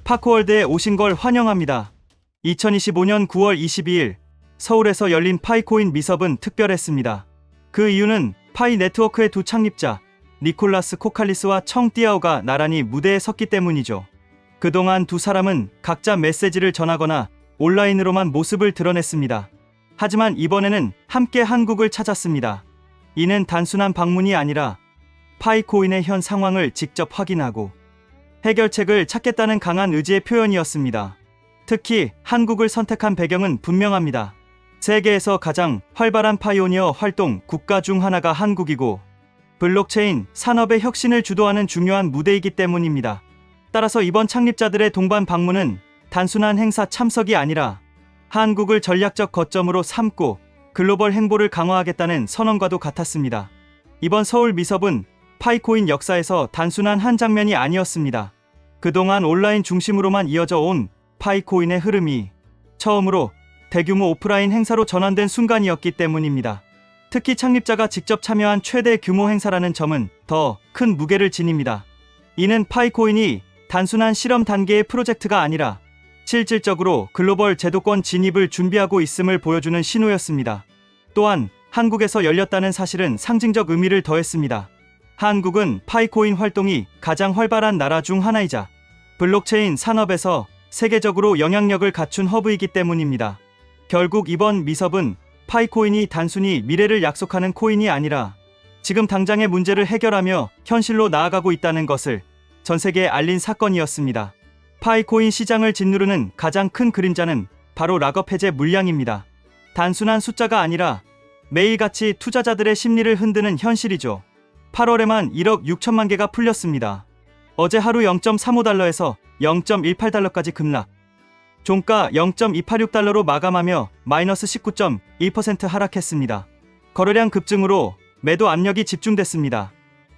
파크월드에 오신 걸 환영합니다. 2025년 9월 22일 서울에서 열린 파이코인 미섭은 특별했습니다. 그 이유는 파이 네트워크의 두 창립자 니콜라스 코칼리스와 청 띠아오가 나란히 무대에 섰기 때문이죠. 그동안 두 사람은 각자 메시지를 전하거나 온라인으로만 모습을 드러냈습니다. 하지만 이번에는 함께 한국을 찾았습니다. 이는 단순한 방문이 아니라 파이코인의 현 상황을 직접 확인하고 해결책을 찾겠다는 강한 의지의 표현이었습니다. 특히 한국을 선택한 배경은 분명합니다. 세계에서 가장 활발한 파이오니어 활동 국가 중 하나가 한국이고 블록체인 산업의 혁신을 주도하는 중요한 무대이기 때문입니다. 따라서 이번 창립자들의 동반 방문은 단순한 행사 참석이 아니라 한국을 전략적 거점으로 삼고 글로벌 행보를 강화하겠다는 선언과도 같았습니다. 이번 서울 미섭은 파이코인 역사에서 단순한 한 장면이 아니었습니다. 그동안 온라인 중심으로만 이어져 온 파이코인의 흐름이 처음으로 대규모 오프라인 행사로 전환된 순간이었기 때문입니다. 특히 창립자가 직접 참여한 최대 규모 행사라는 점은 더 큰 무게를 지닙니다. 이는 파이코인이 단순한 실험 단계의 프로젝트가 아니라 실질적으로 글로벌 제도권 진입을 준비하고 있음을 보여주는 신호였습니다. 또한 한국에서 열렸다는 사실은 상징적 의미를 더했습니다. 한국은 파이코인 활동이 가장 활발한 나라 중 하나이자 블록체인 산업에서 세계적으로 영향력을 갖춘 허브이기 때문입니다. 결국 이번 미섭은 파이코인이 단순히 미래를 약속하는 코인이 아니라 지금 당장의 문제를 해결하며 현실로 나아가고 있다는 것을 전 세계에 알린 사건이었습니다. 파이코인 시장을 짓누르는 가장 큰 그림자는 바로 락업 해제 물량입니다. 단순한 숫자가 아니라 매일같이 투자자들의 심리를 흔드는 현실이죠. 8월에만 1억 6천만 개가 풀렸습니다. 어제 하루 0.35달러에서 0.18달러까지 급락. 종가 0.286달러로 마감하며 마이너스 19.1% 하락했습니다. 거래량 급증으로 매도 압력이 집중됐습니다.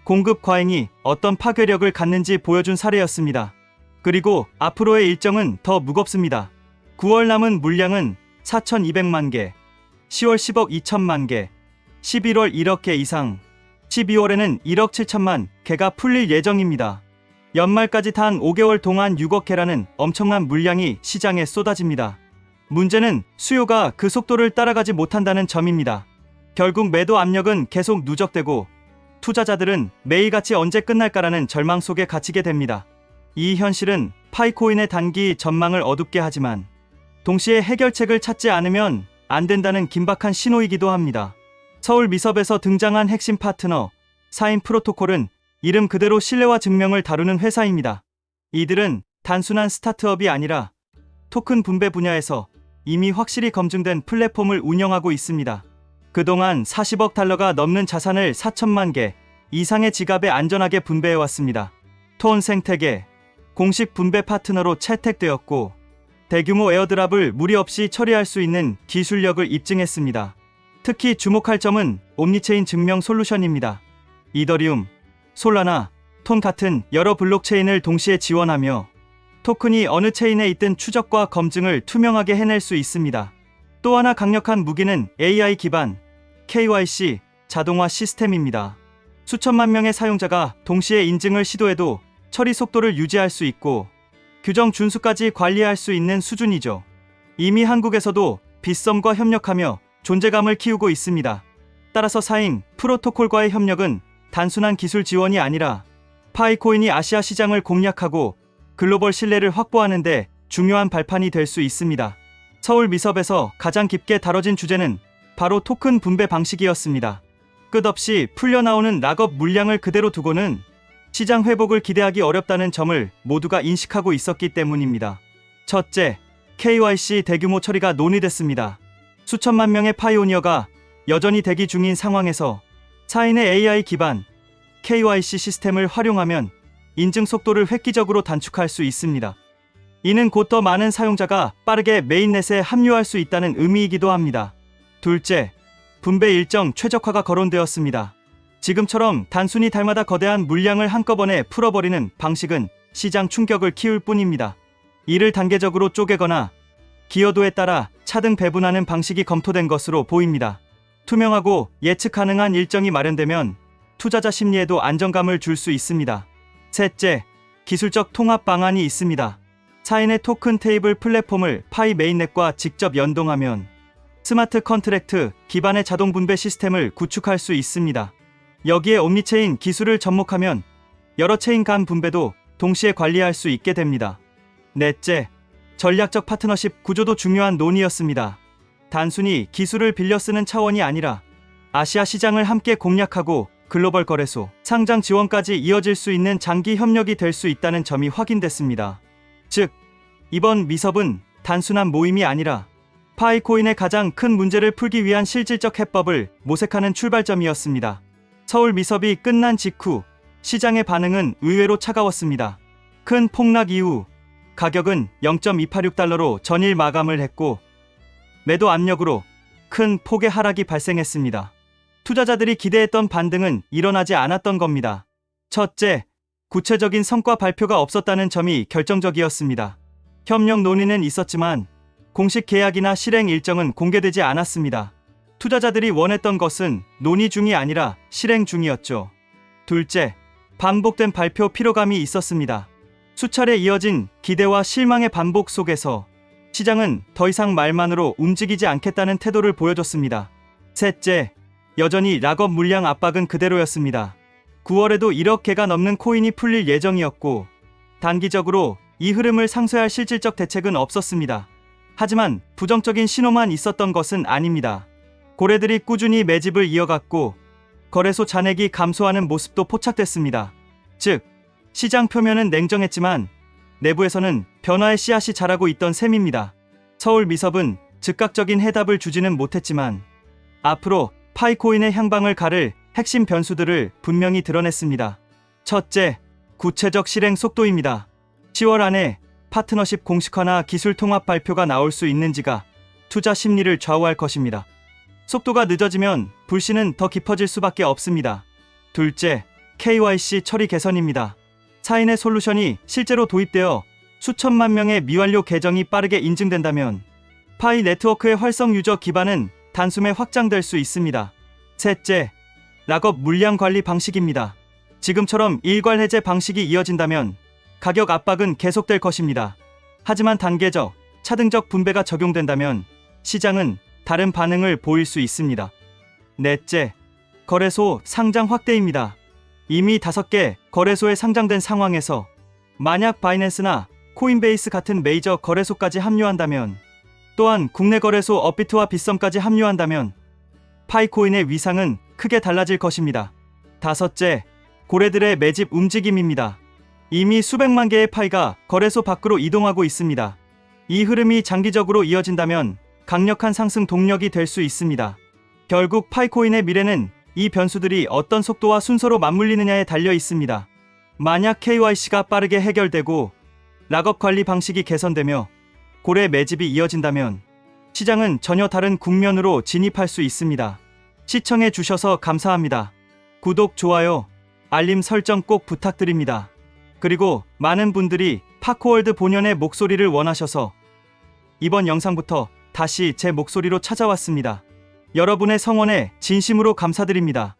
공급 과잉이 어떤 파괴력을 갖는지 보여준 사례였습니다. 그리고 앞으로의 일정은 더 무겁습니다. 9월 남은 물량은 4,200만 개, 10월 10억 2천만 개, 11월 1억 개 이상, 12월에는 1억 7천만 개가 풀릴 예정입니다. 연말까지 단 5개월 동안 6억 개라는 엄청난 물량이 시장에 쏟아집니다. 문제는 수요가 그 속도를 따라가지 못한다는 점입니다. 결국 매도 압력은 계속 누적되고 투자자들은 매일같이 언제 끝날까라는 절망 속에 갇히게 됩니다. 이 현실은 파이코인의 단기 전망을 어둡게 하지만 동시에 해결책을 찾지 않으면 안 된다는 긴박한 신호이기도 합니다. 서울 미섭에서 등장한 핵심 파트너 사인 프로토콜은 이름 그대로 신뢰와 증명을 다루는 회사입니다. 이들은 단순한 스타트업이 아니라 토큰 분배 분야에서 이미 확실히 검증된 플랫폼을 운영하고 있습니다. 그동안 40억 달러가 넘는 자산을 4천만 개 이상의 지갑에 안전하게 분배해왔습니다. 톤 생태계 공식 분배 파트너로 채택되었고 대규모 에어드랍을 무리 없이 처리할 수 있는 기술력을 입증했습니다. 특히 주목할 점은 옴니체인 증명 솔루션입니다. 이더리움, 솔라나, 톤 같은 여러 블록체인을 동시에 지원하며 토큰이 어느 체인에 있든 추적과 검증을 투명하게 해낼 수 있습니다. 또 하나 강력한 무기는 AI 기반 KYC 자동화 시스템입니다. 수천만 명의 사용자가 동시에 인증을 시도해도 처리 속도를 유지할 수 있고 규정 준수까지 관리할 수 있는 수준이죠. 이미 한국에서도 빗썸과 협력하며 존재감을 키우고 있습니다. 따라서 사인 프로토콜과의 협력은 단순한 기술 지원이 아니라 파이코인이 아시아 시장을 공략하고 글로벌 신뢰를 확보하는 데 중요한 발판이 될 수 있습니다. 서울 미섭에서 가장 깊게 다뤄진 주제는 바로 토큰 분배 방식이었습니다. 끝없이 풀려나오는 락업 물량을 그대로 두고는 시장 회복을 기대하기 어렵다는 점을 모두가 인식하고 있었기 때문입니다. 첫째, KYC 대규모 처리가 논의됐습니다. 수천만 명의 파이오니어가 여전히 대기 중인 상황에서 사인의 AI 기반 KYC 시스템을 활용하면 인증 속도를 획기적으로 단축할 수 있습니다. 이는 곧 더 많은 사용자가 빠르게 메인넷에 합류할 수 있다는 의미이기도 합니다. 둘째, 분배 일정 최적화가 거론되었습니다. 지금처럼 단순히 달마다 거대한 물량을 한꺼번에 풀어버리는 방식은 시장 충격을 키울 뿐입니다. 이를 단계적으로 쪼개거나 기여도에 따라 차등 배분하는 방식이 검토된 것으로 보입니다. 투명하고 예측 가능한 일정이 마련되면 투자자 심리에도 안정감을 줄 수 있습니다. 셋째, 기술적 통합 방안이 있습니다. 차인의 토큰 테이블 플랫폼을 파이 메인넷과 직접 연동하면 스마트 컨트랙트 기반의 자동 분배 시스템을 구축할 수 있습니다. 여기에 옴니체인 기술을 접목하면 여러 체인 간 분배도 동시에 관리할 수 있게 됩니다. 넷째, 전략적 파트너십 구조도 중요한 논의였습니다. 단순히 기술을 빌려 쓰는 차원이 아니라 아시아 시장을 함께 공략하고 글로벌 거래소, 상장 지원까지 이어질 수 있는 장기 협력이 될 수 있다는 점이 확인됐습니다. 즉, 이번 미섭은 단순한 모임이 아니라 파이코인의 가장 큰 문제를 풀기 위한 실질적 해법을 모색하는 출발점이었습니다. 서울 미섭이 끝난 직후 시장의 반응은 의외로 차가웠습니다. 큰 폭락 이후 가격은 0.286달러로 전일 마감을 했고 매도 압력으로 큰 폭의 하락이 발생했습니다. 투자자들이 기대했던 반등은 일어나지 않았던 겁니다. 첫째, 구체적인 성과 발표가 없었다는 점이 결정적이었습니다. 협력 논의는 있었지만 공식 계약이나 실행 일정은 공개되지 않았습니다. 투자자들이 원했던 것은 논의 중이 아니라 실행 중이었죠. 둘째, 반복된 발표 피로감이 있었습니다. 수차례 이어진 기대와 실망의 반복 속에서 시장은 더 이상 말만으로 움직이지 않겠다는 태도를 보여줬습니다. 셋째, 여전히 락업 물량 압박은 그대로였습니다. 9월에도 1억 개가 넘는 코인이 풀릴 예정이었고 단기적으로 이 흐름을 상쇄할 실질적 대책은 없었습니다. 하지만 부정적인 신호만 있었던 것은 아닙니다. 고래들이 꾸준히 매집을 이어갔고 거래소 잔액이 감소하는 모습도 포착됐습니다. 즉, 시장 표면은 냉정했지만 내부에서는 변화의 씨앗이 자라고 있던 셈입니다. 서울 미섭은 즉각적인 해답을 주지는 못했지만 앞으로 파이코인의 향방을 가를 핵심 변수들을 분명히 드러냈습니다. 첫째, 구체적 실행 속도입니다. 10월 안에 파트너십 공식화나 기술 통합 발표가 나올 수 있는지가 투자 심리를 좌우할 것입니다. 속도가 늦어지면 불신은 더 깊어질 수밖에 없습니다. 둘째, KYC 처리 개선입니다. 차인의 솔루션이 실제로 도입되어 수천만 명의 미완료 계정이 빠르게 인증된다면 파이 네트워크의 활성 유저 기반은 단숨에 확장될 수 있습니다. 셋째, 락업 물량 관리 방식입니다. 지금처럼 일괄 해제 방식이 이어진다면 가격 압박은 계속될 것입니다. 하지만 단계적, 차등적 분배가 적용된다면 시장은 다른 반응을 보일 수 있습니다. 넷째, 거래소 상장 확대입니다. 이미 5개 거래소에 상장된 상황에서 만약 바이낸스나 코인베이스 같은 메이저 거래소까지 합류한다면 또한 국내 거래소 업비트와 빗썸까지 합류한다면 파이코인의 위상은 크게 달라질 것입니다. 다섯째, 고래들의 매집 움직임입니다. 이미 수백만 개의 파이가 거래소 밖으로 이동하고 있습니다. 이 흐름이 장기적으로 이어진다면 강력한 상승 동력이 될 수 있습니다. 결국 파이코인의 미래는 이 변수들이 어떤 속도와 순서로 맞물리느냐에 달려 있습니다. 만약 KYC가 빠르게 해결되고 락업 관리 방식이 개선되며 고래 매집이 이어진다면 시장은 전혀 다른 국면으로 진입할 수 있습니다. 시청해 주셔서 감사합니다. 구독, 좋아요, 알림 설정 꼭 부탁드립니다. 그리고 많은 분들이 파코월드 본연의 목소리를 원하셔서 이번 영상부터 다시 제 목소리로 찾아왔습니다. 여러분의 성원에 진심으로 감사드립니다.